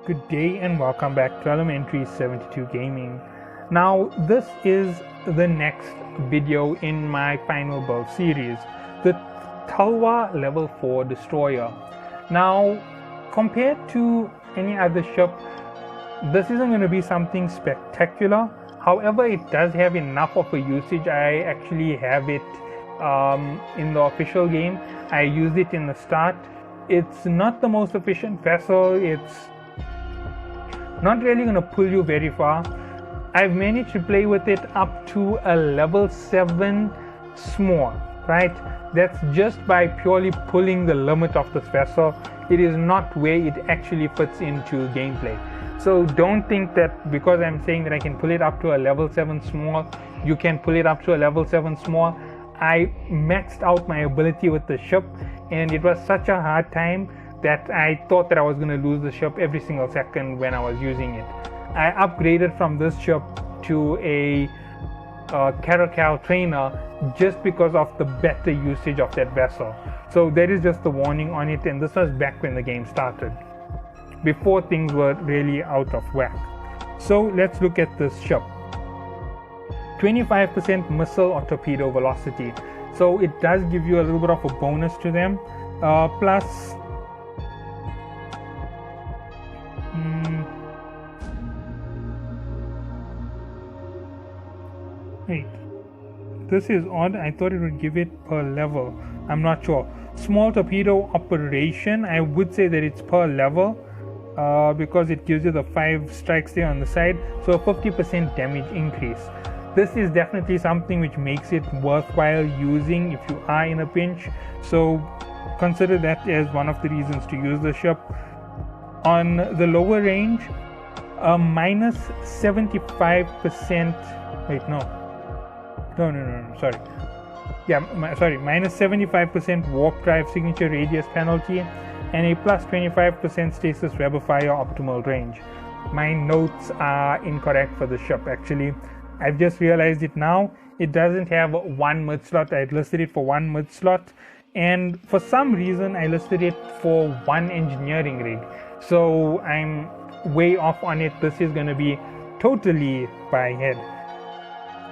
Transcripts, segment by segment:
Good day and welcome back to Elementary 72 Gaming. Now this is the next video in my final build series, the Talwar level 4 destroyer. Now compared to any other ship, this isn't going to be something spectacular. However, it does have enough of a usage. I actually have it in the official game. I used it in the start. It's not the most efficient vessel. It's not really going to pull you very far. I've managed to play with it up to a level 7 small, right? That's just by purely pulling the limit of this vessel. It is not where it actually fits into gameplay. So don't think that because I'm saying that I can pull it up to a level 7 small, you can pull it up to a level 7 small. I maxed out my ability with the ship, and it was such a hard time that I thought that I was going to lose the ship every single second when I was using it. I upgraded from this ship to a Caracal trainer just because of the better usage of that vessel. So there is just the warning on it, and this was back when the game started, before things were really out of whack. So let's look at this ship. 25% missile or torpedo velocity, so it does give you a little bit of a bonus to them, plus wait, this is odd. I thought it would give it per level. I'm not sure. Small torpedo operation, I would say that it's per level, because it gives you the 5 strikes there on the side, so a 50% damage increase. This is definitely something which makes it worthwhile using if you are in a pinch, so consider that as one of the reasons to use the ship. On the lower range, minus 75%, wait, no, sorry. Yeah, minus 75% warp drive signature radius penalty, and a plus 25% stasis rebel fire optimal range. My notes are incorrect for the ship, actually. I've just realized it now. It doesn't have one mid slot. I listed it for one mid slot, and for some reason I listed it for one engineering rig. So I'm way off on it. This is going to be totally by head.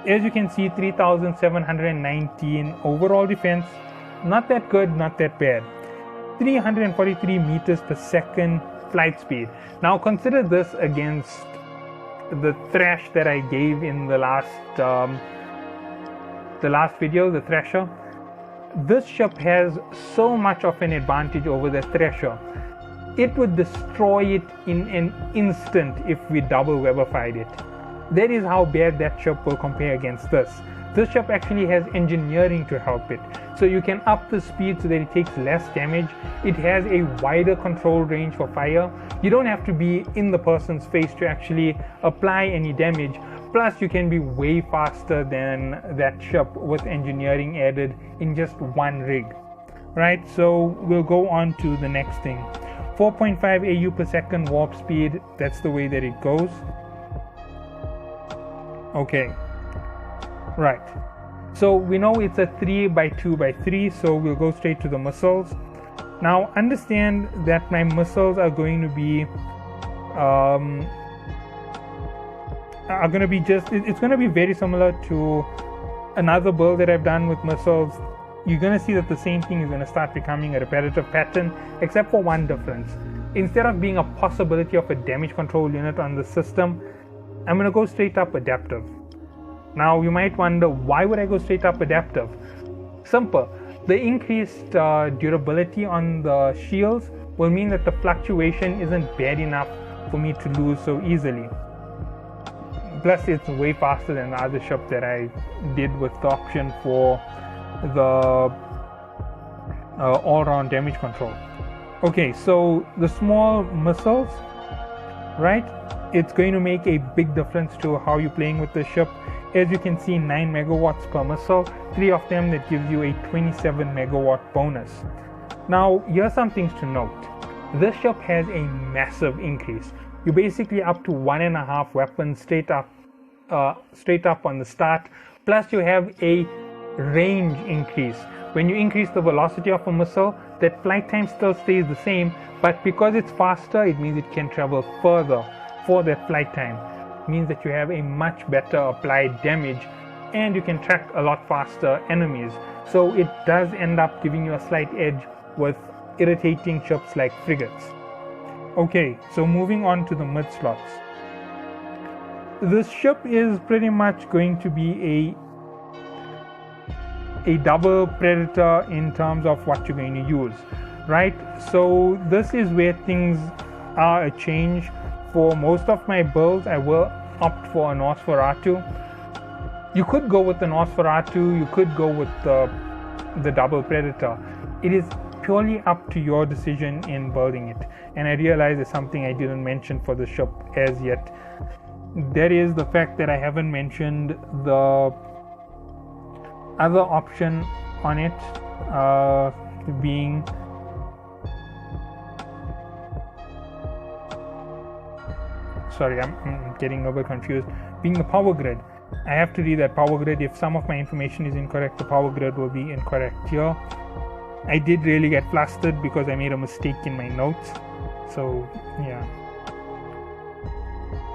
As you can see, 3,719 overall defense. Not that good, not that bad. 343 meters per second flight speed. Now consider this against the thrash that I gave in the last video, the Thrasher. This ship has so much of an advantage over the Thrasher. It would destroy it in an instant if we double webified it. That is how bad that ship will compare against this. This ship actually has engineering to help it, so you can up the speed so that it takes less damage. It has a wider control range for fire. You don't have to be in the person's face to actually apply any damage. Plus you can be way faster than that ship with engineering added in just one rig. Right, so we'll go on to the next thing. 4.5 AU per second warp speed, that's the way that it goes. Okay, right, so we know it's a 3x2x3, so we'll go straight to the missiles. Now understand that my missiles are going to be it's going to be very similar to another build that I've done with missiles. You're going to see that the same thing is going to start becoming a repetitive pattern, except for one difference. Instead of being a possibility of a damage control unit on the system, I'm going to go straight up adaptive. Now you might wonder, why would I go straight up adaptive? Simple. The increased durability on the shields will mean that the fluctuation isn't bad enough for me to lose so easily. Plus it's way faster than the other ship that I did with the option for the all-round damage control. Okay, so the small missiles, right? It's going to make a big difference to how you're playing with the ship. As you can see, 9 megawatts per missile, 3 of them that gives you a 27 megawatt bonus. Now here's some things to note. This ship has a massive increase. You're basically up to 1.5 weapons straight up on the start, plus you have a range increase. When you increase the velocity of a missile, That flight time still stays the same, but because it's faster, it means it can travel further for that flight time. It means that you have a much better applied damage, and you can track a lot faster enemies. So it does end up giving you a slight edge with irritating ships like frigates. Okay, so moving on to the mid slots. This ship is pretty much going to be a double predator in terms of what you're going to use, right? So this is where things are a change. For most of my builds, I will opt for a Nosferatu. You could go with the Nosferatu, you could go with the double predator. It is purely up to your decision in building it. And I realize there's something I didn't mention for the ship as yet. That is the fact that I haven't mentioned the other option on it, being sorry, I'm getting a bit confused, being the power grid. I have to read that power grid. If some of my information is incorrect, the power grid will be incorrect here. I did really get flustered because I made a mistake in my notes, so yeah,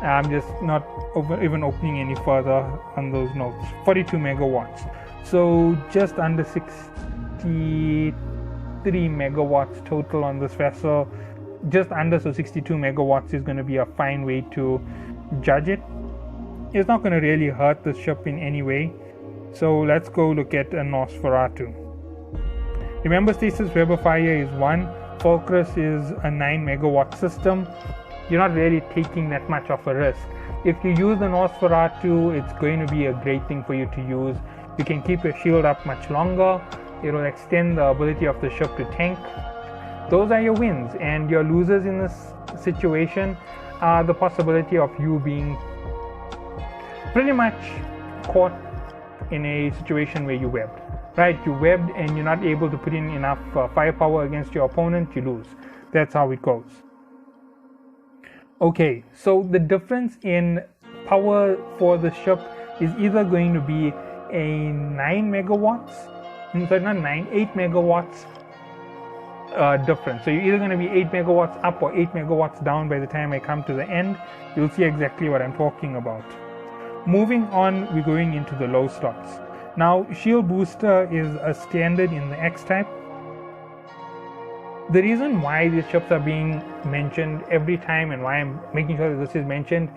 I'm just not even opening any further on those notes. 42 megawatts, so just under 63 megawatts total on this vessel. Just under, so 62 megawatts is going to be a fine way to judge it. It's not going to really hurt the ship in any way. So let's go look at a Nosferatu. Remember, Stasis Weber Fire is 1, Fulcrus is a 9 megawatt system. You're not really taking that much of a risk. If you use the Nosferatu, it's going to be a great thing for you to use. You can keep your shield up much longer. It will extend the ability of the ship to tank. Those are your wins, and your losers in this situation are the possibility of you being pretty much caught in a situation where you webbed. Right, you webbed and you're not able to put in enough firepower against your opponent, you lose. That's how it goes. Okay, so the difference in power for the ship is either going to be a 9 megawatts, sorry, not 9, 8 megawatts difference. So you're either going to be 8 megawatts up or 8 megawatts down by the time I come to the end. You'll see exactly what I'm talking about. Moving on, we're going into the low slots. Now, shield booster is a standard in the X-type. The reason why these ships are being mentioned every time and why I'm making sure that this is mentioned,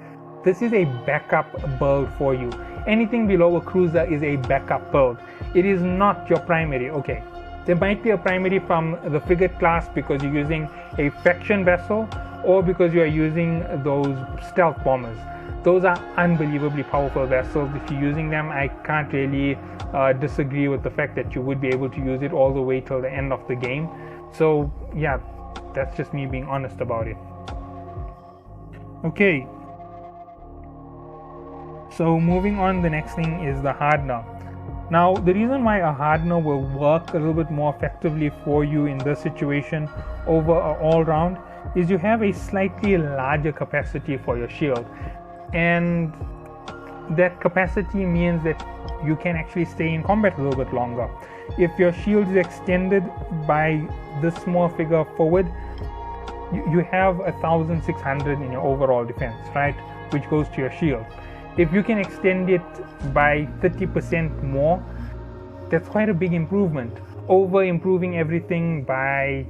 this is a backup build for you. Anything below a cruiser is a backup build. It is not your primary. Okay, there might be a primary from the frigate class because you're using a faction vessel or because you are using those stealth bombers. Those are unbelievably powerful vessels. If you're using them, I can't really disagree with the fact that you would be able to use it all the way till the end of the game. So yeah, that's just me being honest about it. Okay, so moving on, the next thing is the hardener. Now, the reason why a hardener will work a little bit more effectively for you in this situation over an all-round is you have a slightly larger capacity for your shield. And that capacity means that you can actually stay in combat a little bit longer. If your shield is extended by this small figure forward, you have 1,600 in your overall defense, right? Which goes to your shield. If you can extend it by 30% more, that's quite a big improvement over improving everything by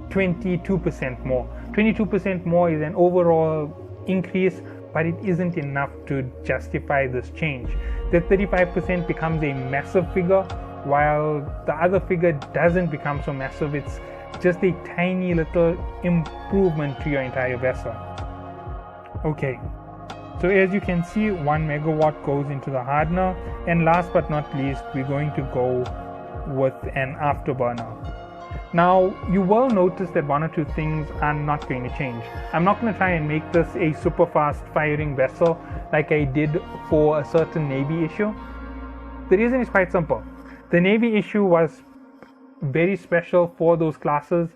22% more. 22% more is an overall increase, but it isn't enough to justify this change. The 35% becomes a massive figure, while the other figure doesn't become so massive. It's just a tiny little improvement to your entire vessel. Okay, so as you can see, 1 megawatt goes into the hardener, and last but not least, we're going to go with an afterburner. Now, you will notice that one or two things are not going to change. I'm not going to try and make this a super fast firing vessel like I did for a certain Navy issue. The reason is quite simple. The Navy issue was very special for those classes.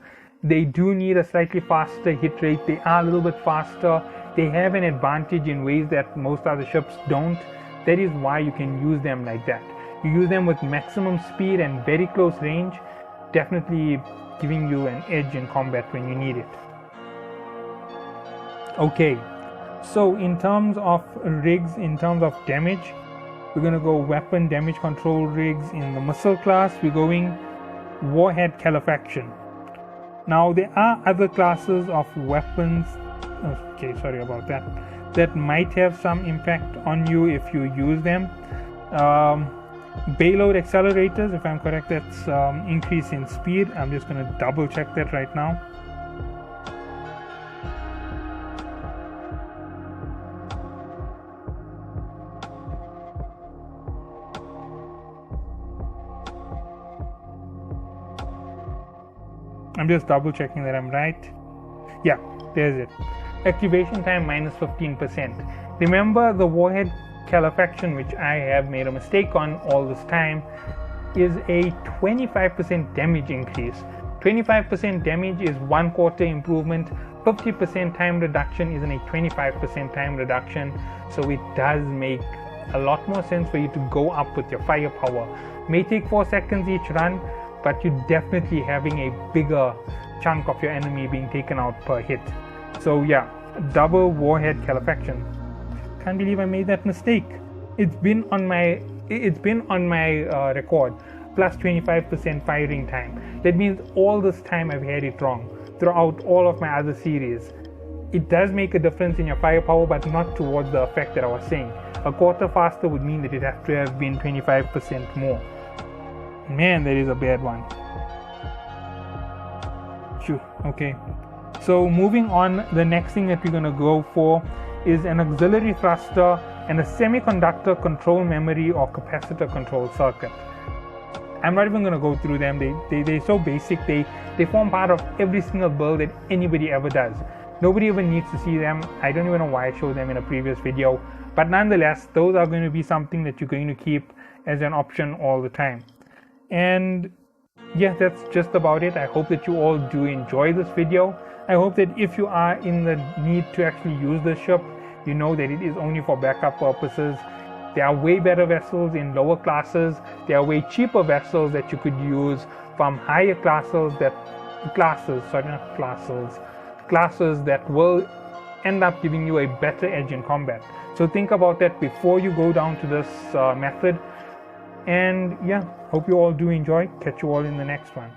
They do need a slightly faster hit rate. They are a little bit faster. They have an advantage in ways that most other ships don't. That is why you can use them like that. You use them with maximum speed and very close range. definitely giving you an edge in combat when you need it. Okay, so in terms of rigs, in terms of damage, we're going to go weapon damage control rigs. In the missile class, we're going warhead calefaction. Now there are other classes of weapons, okay, sorry about that, that might have some impact on you if you use them. Payload accelerators, if I'm correct, that's increase in speed. I'm just going to double check that right now. I'm just double checking that I'm right. Yeah, there's it. Activation time minus 15%. Remember, the warhead calefaction, which I have made a mistake on all this time, is a 25% damage increase. 25% damage is 1/4 improvement. 50% time reduction isn't a 25% time reduction. So it does make a lot more sense for you to go up with your firepower. May take 4 seconds each run, but you're definitely having a bigger chunk of your enemy being taken out per hit. So yeah, double warhead calefaction. Can't believe I made that mistake. It's been on my record, plus 25% firing time. That means all this time I've had it wrong throughout all of my other series. It does make a difference in your firepower, but not towards the effect that I was saying. 1/4 faster would mean that it has to have been 25% more. Man, that is a bad one. Phew, okay. So moving on, the next thing that we're going to go for is an auxiliary thruster and a semiconductor control memory or capacitor control circuit. I'm not even going to go through them. They're so basic. They form part of every single build that anybody ever does. Nobody even needs to see them. I don't even know why I showed them in a previous video. But nonetheless, those are going to be something that you're going to keep as an option all the time. And yeah, that's just about it. I hope that you all do enjoy this video. I hope that if you are in the need to actually use this ship, you know that it is only for backup purposes. There are way better vessels in lower classes. There are way cheaper vessels that you could use from higher classes that will end up giving you a better edge in combat. So think about that before you go down to this method. And yeah, hope you all do enjoy. Catch you all in the next one.